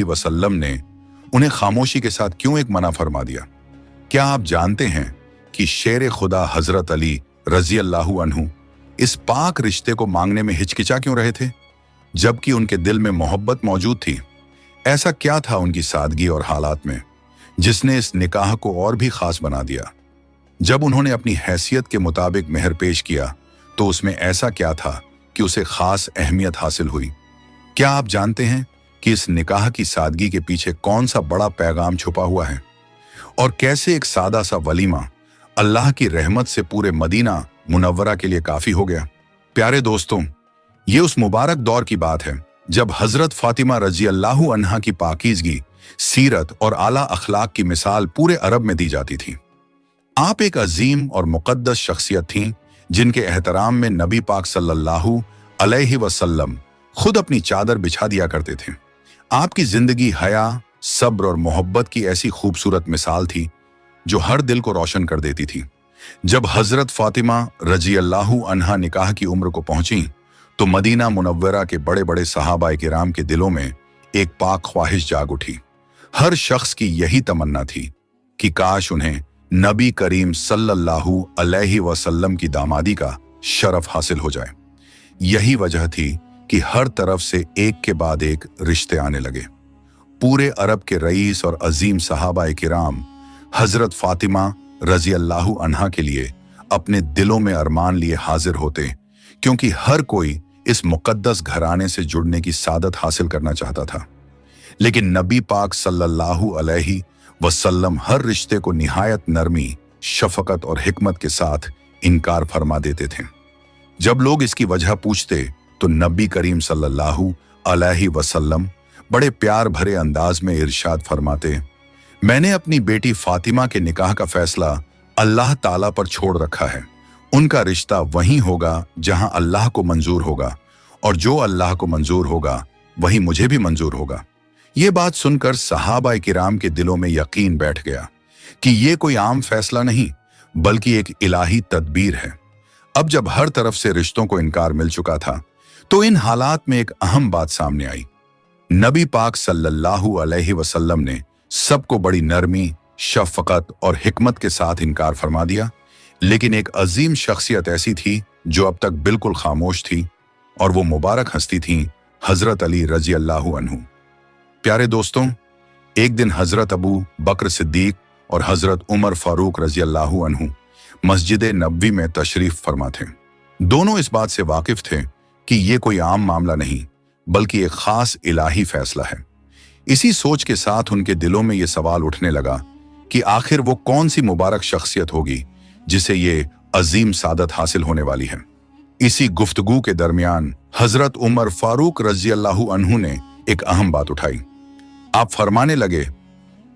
वसल्लम ने उन्हें खामोशी के साथ क्यों एक मना फरमा दिया? क्या आप जानते हैं कि शेर खुदा हजरत अली रजी अल्लाहु अन्हु इस पाक रिश्ते को मांगने में हिचकिचा क्यों रहे थे, जबकि उनके दिल में मोहब्बत मौजूद थी? ऐसा क्या था उनकी सादगी और हालात में जिसने इस निकाह को और भी खास बना दिया? जब उन्होंने अपनी हैसियत के मुताबिक मेहर पेश किया तो उसमें ऐसा क्या था कि उसे खास अहमियत हासिल हुई? क्या आप जानते हैं कि इस निकाह की सादगी के पीछे कौन सा बड़ा पैगाम छुपा हुआ है, और कैसे एक सादा सा वलीमा अल्लाह की रहमत से पूरे मदीना मुनव्वरा के लिए काफी हो गया? प्यारे दोस्तों, ये उस मुबारक दौर की बात है जब हजरत फातिमा रजी अल्लाहु अन्हा की पाकीज़गी, सीरत और आला अखलाक की मिसाल पूरे अरब में दी जाती थी। आप एक अजीम और मुक़द्दस शख्सियत थीं जिनके एहतराम में नबी पाक सल्लल्लाहु अलैहि वसल्लम खुद अपनी चादर बिछा दिया करते थे। आपकी जिंदगी हया, सब्र और मोहब्बत की ऐसी खूबसूरत मिसाल थी जो हर दिल को रोशन कर देती थी। जब हजरत फातिमा रजी अल्लाहु अन्हा निकाह की उम्र को पहुंची तो मदीना मुनव्वरा के बड़े बड़े सहाबाए किराम के दिलों में एक पाक ख्वाहिश जाग उठी। हर शख्स की यही तमन्ना थी कि काश उन्हें नबी करीम सल्लल्लाहु अलैहि वसल्लम की दामादी का शरफ हासिल हो जाए। यही वजह थी कि हर तरफ से एक के बाद एक रिश्ते आने लगे। पूरे अरब के रईस और अजीम सहाबाए किराम हजरत फातिमा रजी अल्लाहु अन्हा के लिए अपने दिलों में अरमान लिए हाजिर होते, क्योंकि हर कोई इस मुकद्दस घराने से जुड़ने की सादत हासिल करना चाहता था। लेकिन नबी पाक सल्लल्लाहु अलैहि वसल्लम हर रिश्ते को निहायत नरमी, शफकत और हिकमत के साथ इनकार फरमा देते थे। जब लोग इसकी वजह पूछते तो नबी करीम सल्लल्लाहु अलैहि वसल्लम बड़े प्यार भरे अंदाज में इरशाद फरमाते, मैंने अपनी बेटी फातिमा के निकाह का फैसला अल्लाह ताला पर छोड़ रखा है। उनका रिश्ता वहीं होगा जहां अल्लाह को मंजूर होगा, और जो अल्लाह को मंजूर होगा वही मुझे भी मंजूर होगा। ये बात सुनकर सहाबाए किराम के दिलों में यकीन बैठ गया कि ये कोई आम फैसला नहीं बल्कि एक इलाही तदबीर है। अब जब हर तरफ से रिश्तों को इनकार मिल चुका था तो इन हालात में एक अहम बात सामने आई। नबी पाक सल्लल्लाहु अलैहि वसल्लम ने सबको बड़ी नरमी, शफकत और हिकमत के साथ इनकार फरमा दिया, लेकिन एक अजीम शख्सियत ऐसी थी जो अब तक बिल्कुल खामोश थी, और वो मुबारक हस्ती थी हजरत अली रजी अल्लाहु अन्हु। प्यारे दोस्तों, एक दिन हजरत अबू बकर सिद्दीक और हजरत उमर फारूक रजी अल्लाहु अन्हु मस्जिद नबवी में तशरीफ फरमा थे। दोनों इस बात से वाकिफ थे कि ये कोई आम मामला नहीं बल्कि एक खास इलाही फैसला है। इसी सोच के साथ उनके दिलों में ये सवाल उठने लगा कि आखिर वो कौन सी मुबारक शख्सियत होगी जिसे ये अजीम सादत हासिल होने वाली है। इसी गुफ्तगू के दरमियान हजरत उमर फारूक रजी अल्लाहु अन्हु ने एक अहम बात उठाई। आप फरमाने लगे,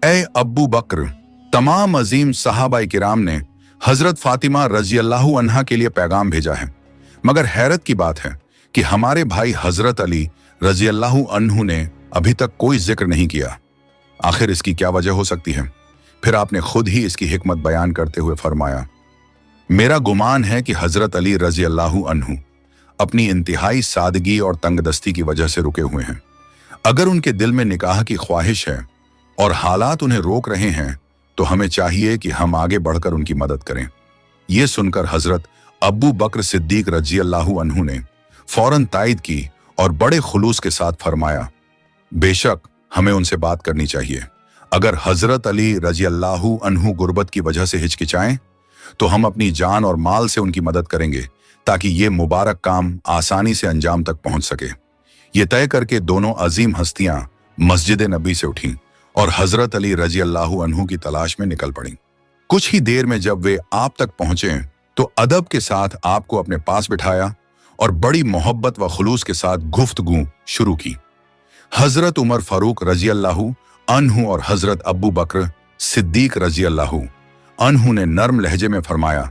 ए अब्बू बकर, तमाम अजीम सहाबाए किराम ने हजरत फातिमा रजी अल्लाहु अन्हा के लिए पैगाम भेजा है, मगर हैरत की बात है कि हमारे भाई हजरत अली रजी अल्लाहु अन्हु ने अभी तक कोई जिक्र नहीं किया। आखिर इसकी क्या वजह हो सकती है? फिर आपने खुद ही इसकी हिकमत बयान करते हुए फरमाया, मेरा गुमान है कि हजरत अली रजी अल्लाहु अन्हु अपनी इंतहाई सादगी और तंगदस्ती की वजह से रुके हुए हैं। अगर उनके दिल में निकाह की ख्वाहिश है और हालात उन्हें रोक रहे हैं तो हमें चाहिए कि हम आगे बढ़कर उनकी मदद करें। यह सुनकर हजरत अबू बकर सिद्दीक रजी अल्लाहु अन्हु ने फौरन तायद की और बड़े खुलूस के साथ फरमाया, बेशक हमें उनसे बात करनी चाहिए। अगर हजरत अली रजी अल्लाहु अन्हु गुर्बत की वजह से हिचकिचाएं तो हम अपनी जान और माल से उनकी मदद करेंगे ताकि ये मुबारक काम आसानी से अंजाम तक पहुंच सके। ये तय करके दोनों अजीम हस्तियां मस्जिद नबी से उठीं और हजरत अली रजी अल्लाहु अन्हु की तलाश में निकल पड़ीं। कुछ ही देर में जब वे आप तक पहुंचे तो अदब के साथ आपको अपने पास बिठाया और बड़ी मोहब्बत व खुलूस के साथ गुफ्तगू शुरू की। हजरत उमर फारूक रजी अल्लाहु अन्हु और हजरत अबू बकर सिद्दीक रजी अल्लाहु अन्हु ने नर्म लहजे में फरमाया,